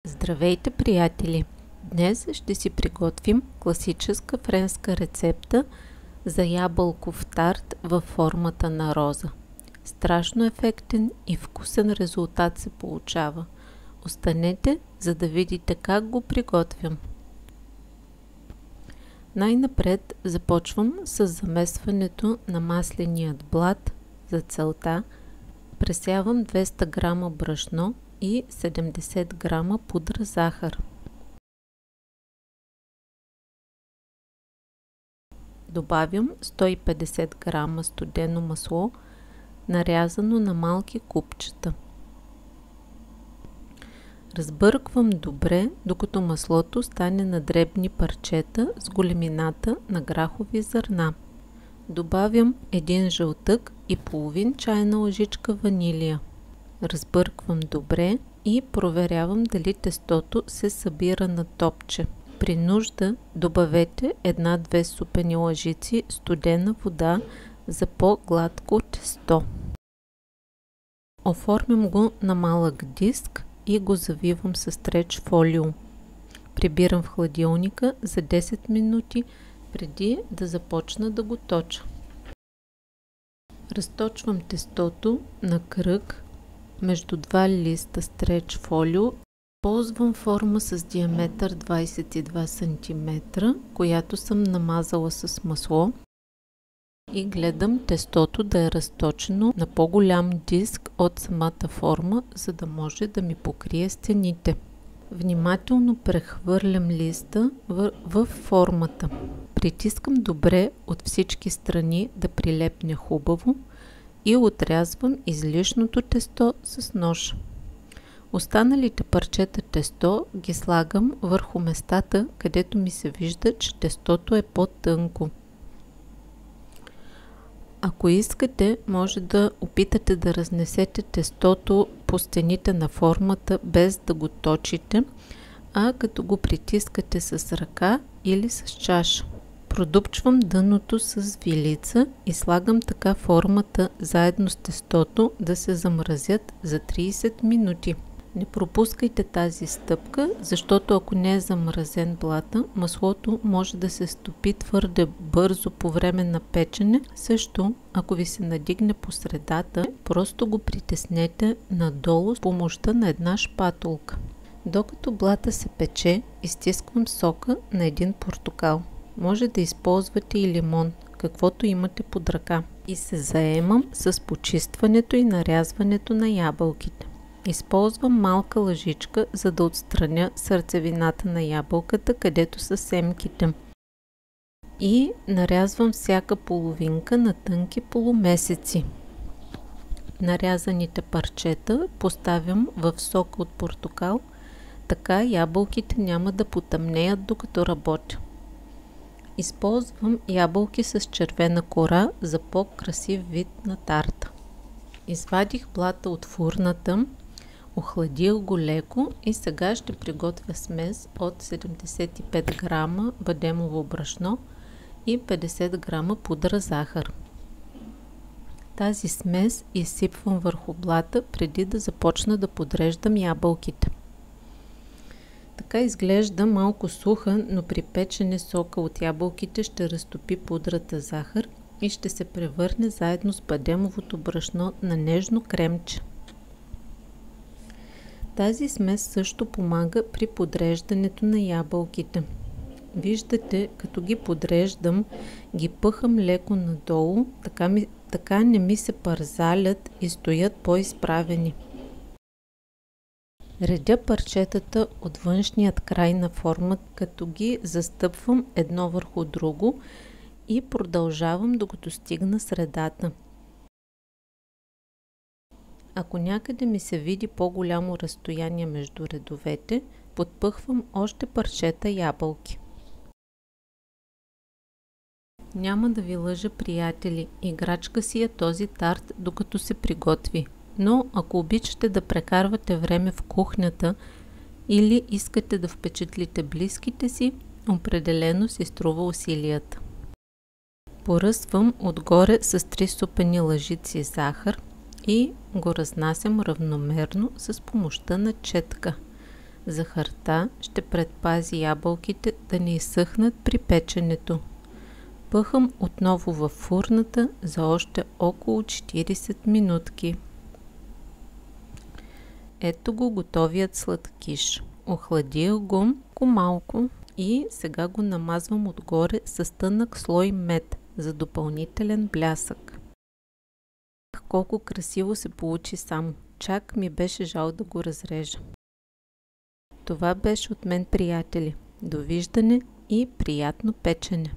Здравейте, приятели! Днес ще си приготвим класическа френска рецепта за ябълков тарт във формата на роза. Страшно ефектен и вкусен резултат се получава. Останете, за да видите как го приготвям. Най-напред започвам с замесването на масленият блат. За целта пресявам 200 г брашно и 70 г пудра захар. Добавям 150 г студено масло, нарязано на малки купчета. Разбърквам добре, докато маслото стане на дребни парчета с големината на грахови зърна. Добавям 1 жълтък и половин чайна лъжичка ванилия. Разбърквам добре и проверявам дали тестото се събира на топче. При нужда добавете 1-2 супени лъжици студена вода за по-гладко тесто. Оформям го на малък диск и го завивам с стреч фолио. Прибирам в хладилника за 10 минути преди да започна да го точа. Разточвам тестото на кръг между 2 листа стреч фолио. Ползвам форма с диаметър 22 см, която съм намазала с масло и гледам тестото да е разточено на по-голям диск от самата форма, за да може да ми покрие стените. Внимателно прехвърлям листа в формата. Притискам добре от всички страни да прилепне хубаво и отрязвам излишното тесто с нож. Останалите парчета тесто ги слагам върху местата, където ми се вижда, че тестото е по-тънко. Ако искате, може да опитате да разнесете тестото по стените на формата без да го точите, а като го притискате с ръка или с чаша. Продупчвам дъното с вилица и слагам така формата заедно с тестото да се замразят за 30 минути. Не пропускайте тази стъпка, защото ако не е замразен блата, маслото може да се стопи твърде бързо по време на печене. Също, ако ви се надигне по средата, просто го притеснете надолу с помощта на една шпатулка. Докато блата се пече, изстисквам сока на един портокал. Може да използвате и лимон, каквото имате под ръка. И се заемам с почистването и нарязването на ябълките. Използвам малка лъжичка, за да отстраня сърцевината на ябълката, където са семките. И нарязвам всяка половинка на тънки полумесеци. Нарязаните парчета поставям в сока от портокал, така ябълките няма да потъмнеят докато работя. Използвам ябълки с червена кора за по-красив вид на тарта. Извадих блата от фурната, охладих го леко и сега ще приготвя смес от 75 г бадемово брашно и 50 г пудра захар. Тази смес изсипвам върху блата преди да започна да подреждам ябълките. Така изглежда малко суха, но при печене сока от ябълките ще разтопи пудрата захар и ще се превърне заедно с бадемовото брашно на нежно кремче. Тази смес също помага при подреждането на ябълките. Виждате, като ги подреждам, ги пъхам леко надолу, така не ми се парзалят и стоят по-изправени. Редя парчетата от външният край на формата, като ги застъпвам едно върху друго и продължавам докато стигна средата. Ако някъде ми се види по-голямо разстояние между редовете, подпъхвам още парчета ябълки. Няма да ви лъжа, приятели, играчка си е този тарт, докато се приготви. Но ако обичате да прекарвате време в кухнята или искате да впечатлите близките си, определено си струва усилията. Поръсвам отгоре с 3 супени лъжици захар и го разнасям равномерно с помощта на четка. Захарта ще предпази ябълките да не изсъхнат при печенето. Пъхам отново във фурната за още около 40 минутки. Ето го готовият сладкиш. Охладих го малко и сега го намазвам отгоре с тънък слой мед за допълнителен блясък. Колко красиво се получи само. Чак ми беше жал да го разрежа. Това беше от мен, приятели. Довиждане и приятно печене!